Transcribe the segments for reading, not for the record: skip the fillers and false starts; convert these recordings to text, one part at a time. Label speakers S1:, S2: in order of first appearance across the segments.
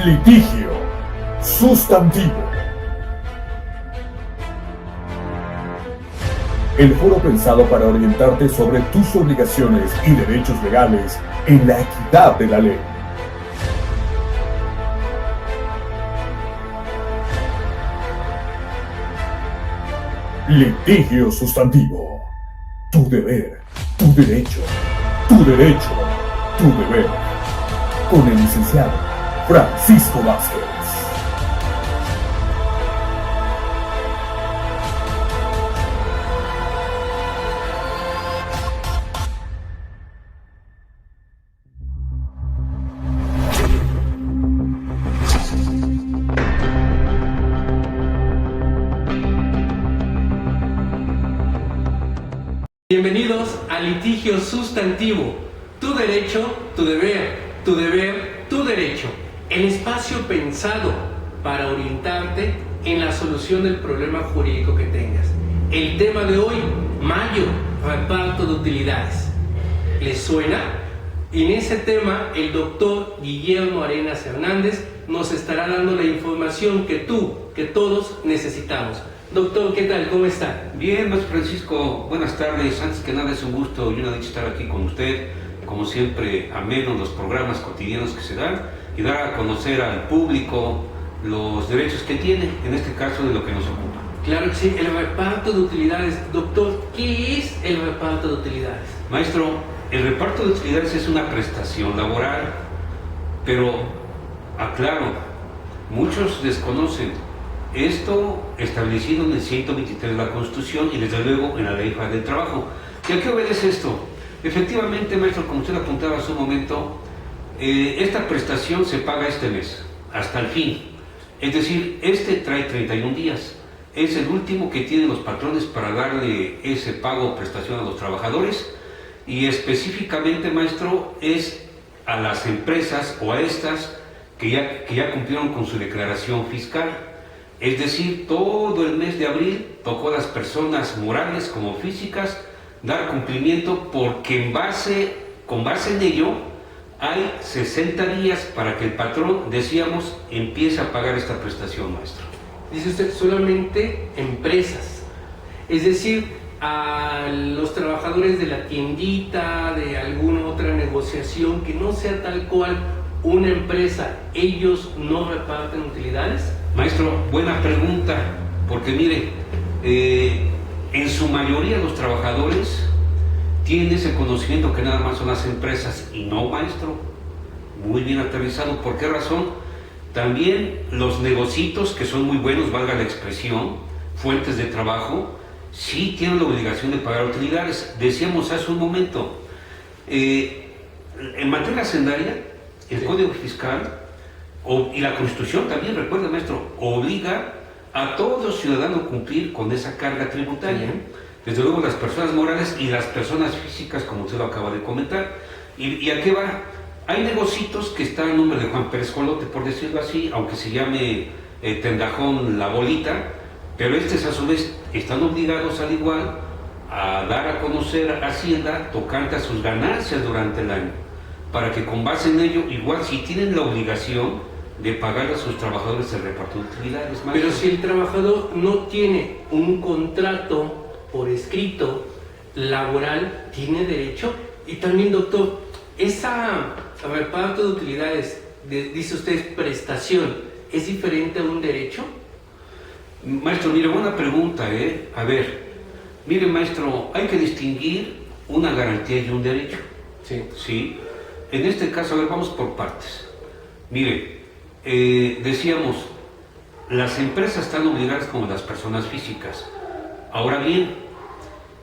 S1: Litigio sustantivo. El foro pensado para orientarte sobre tus obligaciones y derechos legales en la equidad de la ley. Litigio sustantivo. Tu deber, tu derecho, tu derecho, tu deber. Con el licenciado Francisco Vázquez.
S2: Bienvenidos a Litigio Sustantivo, tu derecho, tu deber, tu deber, tu derecho. El espacio pensado para orientarte en la solución del problema jurídico que tengas. El tema de hoy, mayo, reparto de utilidades. ¿Les suena? En ese tema, el doctor Guillermo Arenas Hernández nos estará dando la información que todos necesitamos. Doctor, ¿qué tal? ¿Cómo está?
S3: Bien, maestro Francisco, buenas tardes. Antes que nada es un gusto y una dicha estar aquí con usted. Como siempre, ameno los programas cotidianos que se dan y dar a conocer al público los derechos que tiene, en este caso de lo que nos ocupa.
S2: Claro que sí, el reparto de utilidades. Doctor, ¿qué es el reparto de utilidades?
S3: Maestro, el reparto de utilidades es una prestación laboral, pero aclaro, muchos desconocen. Esto establecido en el 123 de la Constitución y desde luego en la Ley Federal del Trabajo. ¿Y a qué obedece esto? Efectivamente, maestro, como usted apuntaba hace un momento, esta prestación se paga este mes, hasta el fin. Es decir, este trae 31 días. Es el último que tienen los patrones para darle ese pago o prestación a los trabajadores. Y específicamente, maestro, es a las empresas o a estas que ya cumplieron con su declaración fiscal. Es decir, todo el mes de abril tocó a las personas morales como físicas dar cumplimiento porque con base en ello hay 60 días para que el patrón, decíamos, empiece a pagar esta prestación, maestro.
S2: Dice usted solamente empresas, es decir, a los trabajadores de la tiendita, de alguna otra negociación que no sea tal cual una empresa, ¿ellos no reparten utilidades?
S3: Maestro, buena pregunta, porque mire, en su mayoría los trabajadores tienen ese conocimiento que nada más son las empresas y no, maestro, muy bien aterrizado. ¿Por qué razón? También los negocitos, que son muy buenos, valga la expresión, fuentes de trabajo, sí tienen la obligación de pagar utilidades. Decíamos hace un momento, en materia hacendaria, el Código Fiscal y la Constitución también, recuerda, maestro, obliga a todo ciudadano a cumplir con esa carga tributaria. Desde luego las personas morales y las personas físicas, como usted lo acaba de comentar. ¿Y a qué va? Hay negocitos que están a nombre de Juan Pérez Colote, por decirlo así, aunque se llame Tendajón La Bolita, pero a su vez están obligados al igual a dar a conocer a Hacienda tocante a sus ganancias durante el año, para que con base en ello, igual si tienen la obligación de pagar a sus trabajadores el reparto de utilidades.
S2: Pero si el trabajador no tiene un contrato por escrito laboral, ¿tiene derecho? Y también, doctor, esa reparto de utilidades, dice usted prestación, ¿es diferente a un derecho?
S3: Maestro, mire, buena pregunta, A ver, mire, maestro, hay que distinguir una garantía y un derecho. Sí. En este caso, a ver, vamos por partes. Mire, decíamos, las empresas están obligadas como las personas físicas. Ahora bien,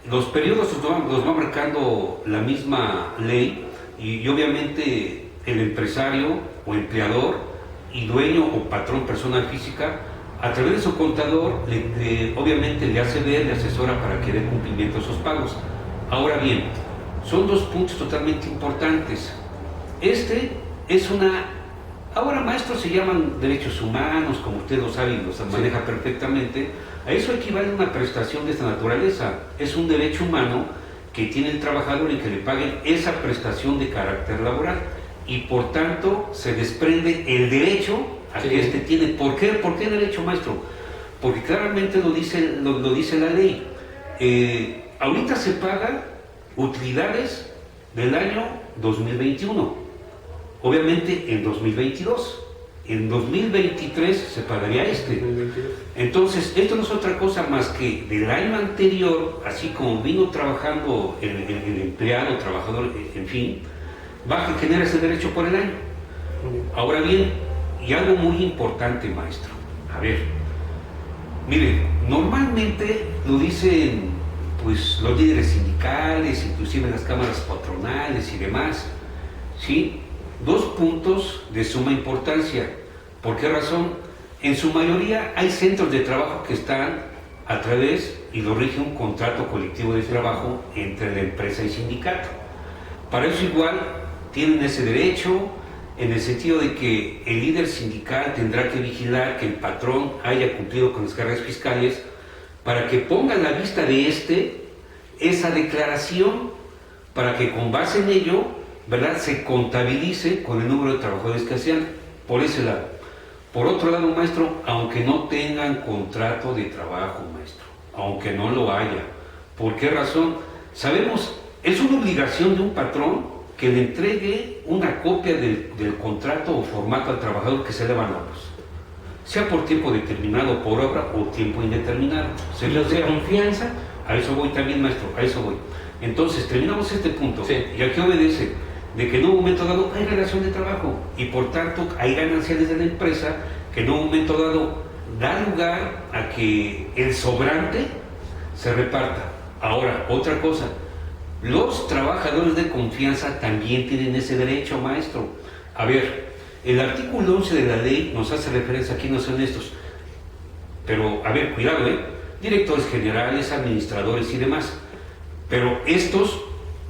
S3: los periodos los va marcando la misma ley y obviamente el empresario o empleador y dueño o patrón persona física, a través de su contador, obviamente le hace ver, le asesora para que dé cumplimiento a esos pagos. Ahora bien, son dos puntos totalmente importantes. Ahora, maestros, se llaman derechos humanos, como usted lo sabe y los maneja perfectamente. A eso equivale una prestación de esta naturaleza. Es un derecho humano que tiene el trabajador y que le paguen esa prestación de carácter laboral. y por tanto se desprende el derecho a que éste tiene. ¿Por qué derecho, maestro? Porque claramente lo dice la ley. Ahorita se pagan utilidades del año 2021, obviamente en 2022. En 2023 se pagaría este. Entonces, esto no es otra cosa más que del año anterior, así como vino trabajando el empleado, trabajador, en fin, va a generar ese derecho por el año. Ahora bien, y algo muy importante, maestro. A ver, mire, normalmente lo dicen pues los líderes sindicales, inclusive las cámaras patronales y demás, ¿sí? Dos puntos de suma importancia. ¿Por qué razón? En su mayoría hay centros de trabajo que están a través y lo rige un contrato colectivo de trabajo entre la empresa y sindicato. Para eso igual tienen ese derecho en el sentido de que el líder sindical tendrá que vigilar que el patrón haya cumplido con las cargas fiscales para que ponga a la vista de esa declaración para que con base en ello, ¿verdad?, se contabilice con el número de trabajadores que hacían por ese lado. Por otro lado, maestro, aunque no tengan contrato de trabajo, maestro, aunque no lo haya, ¿por qué razón? Sabemos, es una obligación de un patrón que le entregue una copia del contrato o formato al trabajador que se le van a ambos, sea por tiempo determinado, por obra o tiempo indeterminado.
S2: ¿Y los de confianza?
S3: A eso voy también, maestro, a eso voy. Entonces, terminamos este punto.
S2: Sí.
S3: ¿Y a qué obedece? De que en un momento dado hay relación de trabajo y por tanto hay ganancias desde la empresa que en un momento dado da lugar a que el sobrante se reparta. Ahora, otra cosa, los trabajadores de confianza también tienen ese derecho, maestro. A ver, el artículo 11 de la ley nos hace referencia, aquí no son estos, pero a ver, cuidado, directores generales, administradores y demás, pero estos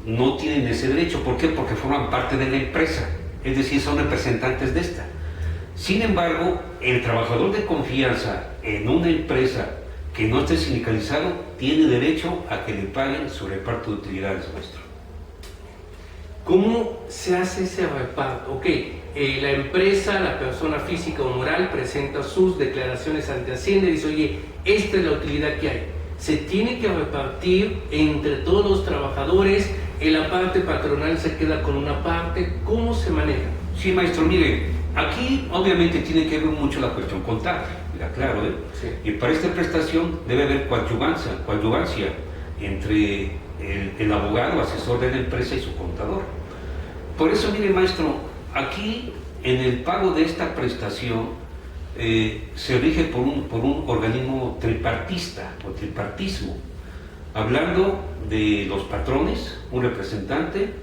S3: no tienen ese derecho. ¿Por qué? Porque forman parte de la empresa, es decir, son representantes de esta. Sin embargo, el trabajador de confianza en una empresa que no esté sindicalizado tiene derecho a que le paguen su reparto de utilidades, maestro.
S2: ¿Cómo se hace ese reparto? Ok, la empresa, la persona física o moral presenta sus declaraciones ante Hacienda y dice, oye, esta es la utilidad que hay. Se tiene que repartir entre todos los trabajadores, en la parte patronal se queda con una parte. ¿Cómo se maneja?
S3: Sí, maestro, mire, aquí obviamente tiene que ver mucho la cuestión contable, mira, claro,
S2: Sí.
S3: Y para esta prestación debe haber coadyuvancia entre el abogado, asesor de la empresa y su contador. Por eso, mire, maestro, aquí en el pago de esta prestación se rige por un organismo tripartista o tripartismo, hablando de los patrones, un representante,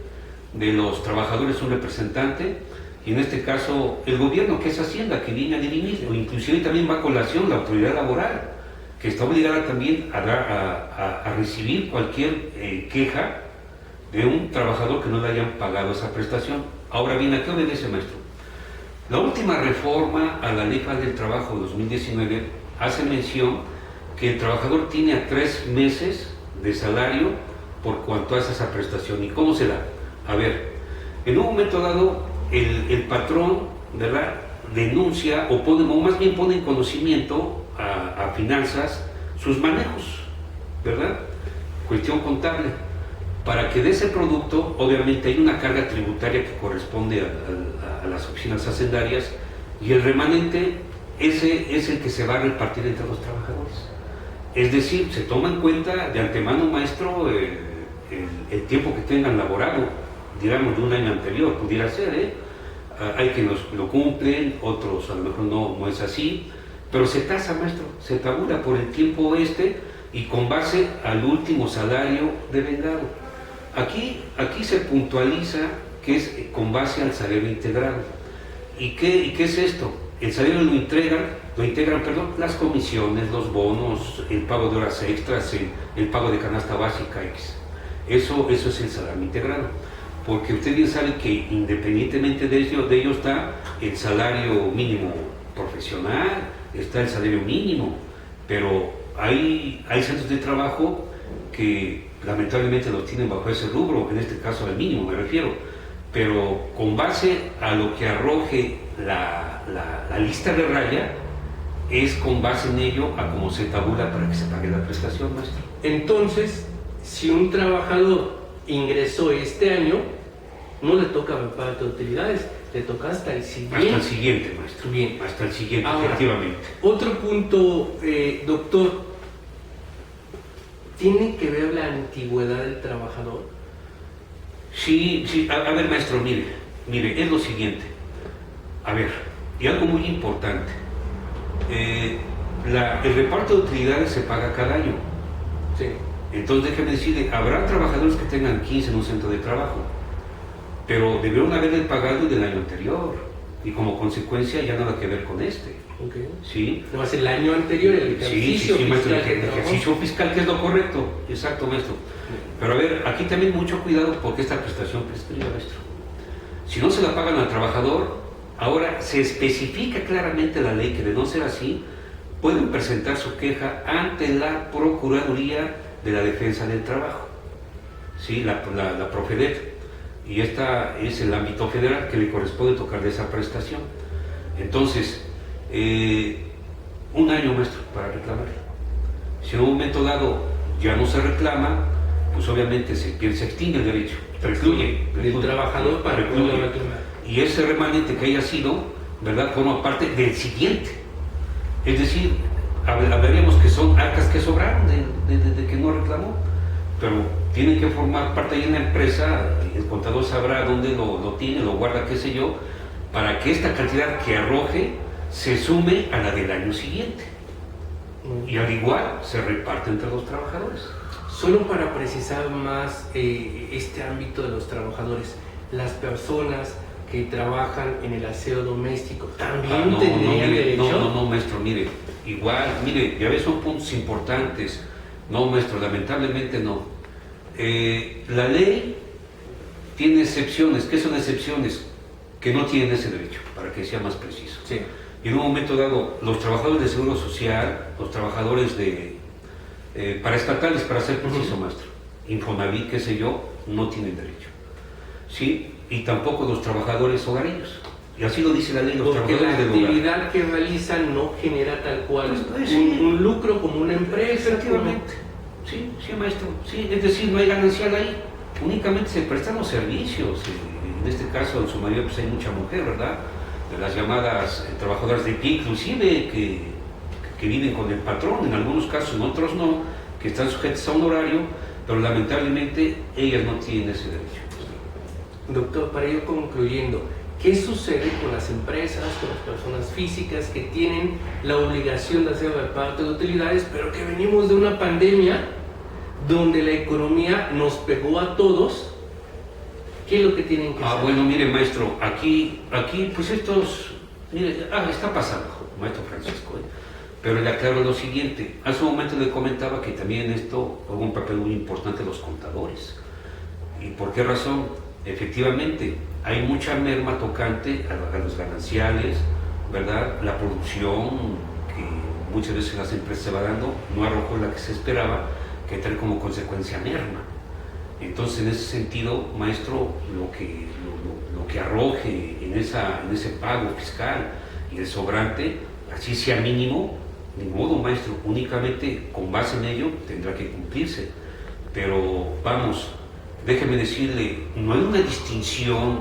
S3: de los trabajadores, un representante, y en este caso el gobierno, que es Hacienda, que viene a dirimir, o inclusive también va a colación la autoridad laboral, que está obligada también a recibir cualquier queja de un trabajador que no le hayan pagado esa prestación. Ahora bien, ¿a qué obedece, maestro? La última reforma a la Ley Federal del Trabajo 2019 hace mención que el trabajador tiene a 3 meses de salario por cuanto hace esa prestación. ¿Y cómo se da? A ver, en un momento dado, el patrón, ¿verdad?, denuncia o más bien pone en conocimiento a finanzas sus manejos, ¿verdad? Cuestión contable. Para que de ese producto, obviamente hay una carga tributaria que corresponde a las oficinas hacendarias, y el remanente ese es el que se va a repartir entre los trabajadores. Es decir, se toma en cuenta de antemano, maestro, el tiempo que tengan laborado, digamos de un año anterior, pudiera ser, hay quienes lo cumplen, otros a lo mejor no es así, pero se tasa, maestro, se tabula por el tiempo y con base al último salario devengado. Aquí se puntualiza que es con base al salario integrado. ¿Y qué es esto? El salario lo integran, las comisiones, los bonos, el pago de horas extras, el pago de canasta básica X. Eso es el salario integrado. Porque usted bien sabe que independientemente de ello está el salario mínimo profesional, está el salario mínimo, pero hay centros de trabajo que lamentablemente los tienen bajo ese rubro, en este caso al mínimo me refiero, pero con base a lo que arroje la lista de raya, es con base en ello a cómo se tabula para que se pague la prestación, maestro.
S2: Entonces, si un trabajador ingresó este año, no le toca parte de utilidades, le toca hasta el siguiente.
S3: Hasta el siguiente, maestro.
S2: Bien.
S3: Hasta el siguiente,
S2: Ahora,
S3: efectivamente.
S2: otro punto, doctor, ¿tiene que ver la antigüedad del trabajador?
S3: Sí, a ver, maestro, mire, es lo siguiente. A ver, y algo muy importante. El reparto de utilidades se paga cada año.
S2: Sí.
S3: Entonces déjeme decirle, habrá trabajadores que tengan 15 en un centro de trabajo, pero debieron haberle pagado del año anterior y como consecuencia ya nada que ver con este.
S2: Okay.
S3: ¿Sí?
S2: No, es el año anterior, el ejercicio
S3: sí, maestro,
S2: fiscal.
S3: el ejercicio fiscal, que es lo correcto. Exacto, maestro. Pero a ver, aquí también mucho cuidado porque esta prestación prescribe, maestro. Si no se la pagan al trabajador, ahora se especifica claramente la ley que de no ser así, pueden presentar su queja ante la Procuraduría de la Defensa del Trabajo, ¿sí? La Profedet, y esta es el ámbito federal que le corresponde tocar de esa prestación. Entonces, un año, maestro, para reclamar. Si en un momento dado ya no se reclama, pues obviamente se extingue el derecho, precluye
S2: del trabajador para poder reclamar.
S3: Y ese remanente que haya sido, ¿verdad?, forma parte del siguiente. Es decir, hablaríamos que son arcas que sobraron de que no reclamó, pero tienen que formar parte ahí en la empresa, el contador sabrá dónde lo tiene, lo guarda, qué sé yo, para que esta cantidad que arroje se sume a la del año siguiente. Y al igual se reparte entre los trabajadores.
S2: Solo para precisar más este ámbito de los trabajadores, las personas que trabajan en el aseo doméstico también tendrían derecho.
S3: No, maestro, mire, igual, ya ves, son puntos importantes. No, maestro, lamentablemente no. La ley tiene excepciones. ¿Qué son excepciones? Que no tienen ese derecho, para que sea más preciso.
S2: Sí.
S3: Y en un momento dado, los trabajadores de Seguro Social, los trabajadores paraestatales, para ser preciso, maestro, Infonavit, qué sé yo, no tienen derecho. ¿Sí? Y tampoco los trabajadores hogareños. Y así lo dice la ley, los
S2: porque
S3: trabajadores
S2: la
S3: del hogar.
S2: actividad que realizan no genera tal cual
S3: Pues, sí.
S2: un lucro como una empresa.
S3: Efectivamente. Sí, maestro. Sí, es decir, no hay ganancial ahí. Únicamente se prestan los servicios. En este caso, en su mayoría, pues hay mucha mujer, ¿verdad? De las llamadas trabajadoras de pie, inclusive, que viven con el patrón, en algunos casos, en otros no, que están sujetas a un horario, pero lamentablemente ellas no tienen ese derecho.
S2: Doctor, para ir concluyendo, ¿qué sucede con las empresas, con las personas físicas que tienen la obligación de hacer reparto de utilidades, pero que venimos de una pandemia donde la economía nos pegó a todos? ¿Qué es lo que tienen que hacer?
S3: Bueno, mire, maestro, aquí pues está pasando, maestro Francisco, pero le aclaro lo siguiente. Hace un momento le comentaba que también esto juega un papel muy importante los contadores. ¿Y por qué razón? Efectivamente, hay mucha merma tocante a los gananciales, ¿verdad? La producción que muchas veces las empresas se va dando no arrojó la que se esperaba, que trae como consecuencia merma. Entonces, en ese sentido, maestro, lo que arroje en ese pago fiscal y el sobrante, así sea mínimo, ni modo, maestro, únicamente con base en ello tendrá que cumplirse. Pero vamos, déjeme decirle, no hay una distinción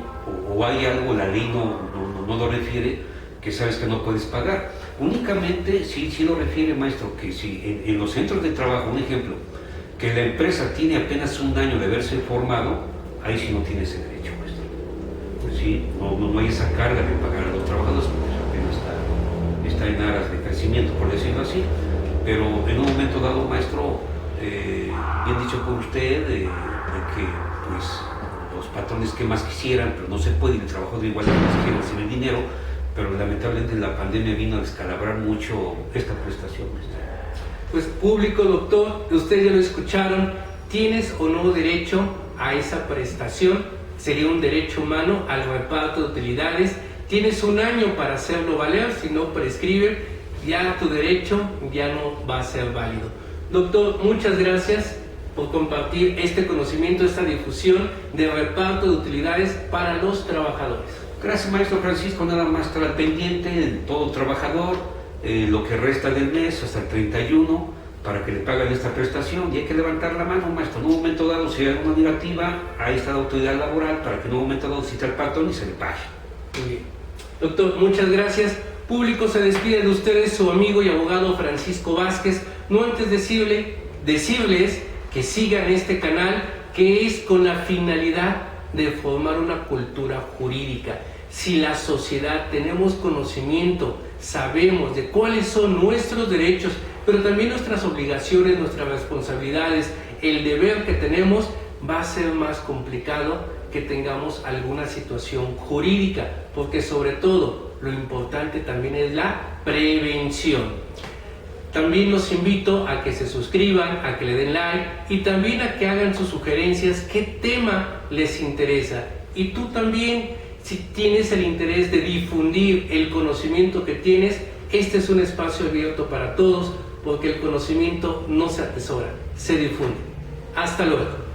S3: o hay algo, la ley no lo refiere, que sabes que no puedes pagar. Únicamente sí lo refiere, maestro, que si en los centros de trabajo, un ejemplo, que la empresa tiene apenas un año de haberse formado, ahí sí no tiene ese derecho, maestro. ¿Sí? No hay esa carga de pagar a los trabajadores, porque apenas está en aras de crecimiento, por decirlo así. Pero en un momento dado, maestro, bien dicho por usted, de que pues los patrones que más quisieran, pero no se puede, y el trabajador igual que más quieran sin el dinero, pero lamentablemente la pandemia vino a descalabrar mucho esta prestación, maestro.
S2: Pues público, doctor, ustedes ya lo escucharon, ¿tienes o no derecho a esa prestación? Sería un derecho humano al reparto de utilidades. Tienes un año para hacerlo valer, si no prescribe, ya tu derecho ya no va a ser válido. Doctor, muchas gracias por compartir este conocimiento, esta difusión de reparto de utilidades para los trabajadores.
S3: Gracias, maestro Francisco. Nada más estar al pendiente de todo trabajador, lo que resta del mes hasta el 31, para que le paguen esta prestación. Y hay que levantar la mano, maestro. En un momento dado, si hay alguna negativa, ahí está la autoridad laboral para que en un momento dado cite al patrón y se le pague.
S2: Muy bien. Doctor, muchas gracias. Público, se despide de ustedes su amigo y abogado Francisco Vázquez. No antes decirles que sigan este canal, que es con la finalidad de formar una cultura jurídica. Si la sociedad tenemos conocimiento, sabemos de cuáles son nuestros derechos, pero también nuestras obligaciones, nuestras responsabilidades, el deber que tenemos, va a ser más complicado que tengamos alguna situación jurídica, porque sobre todo lo importante también es la prevención. También los invito a que se suscriban, a que le den like y también a que hagan sus sugerencias, qué tema les interesa. Y tú también, si tienes el interés de difundir el conocimiento que tienes, este es un espacio abierto para todos, porque el conocimiento no se atesora, se difunde. Hasta luego.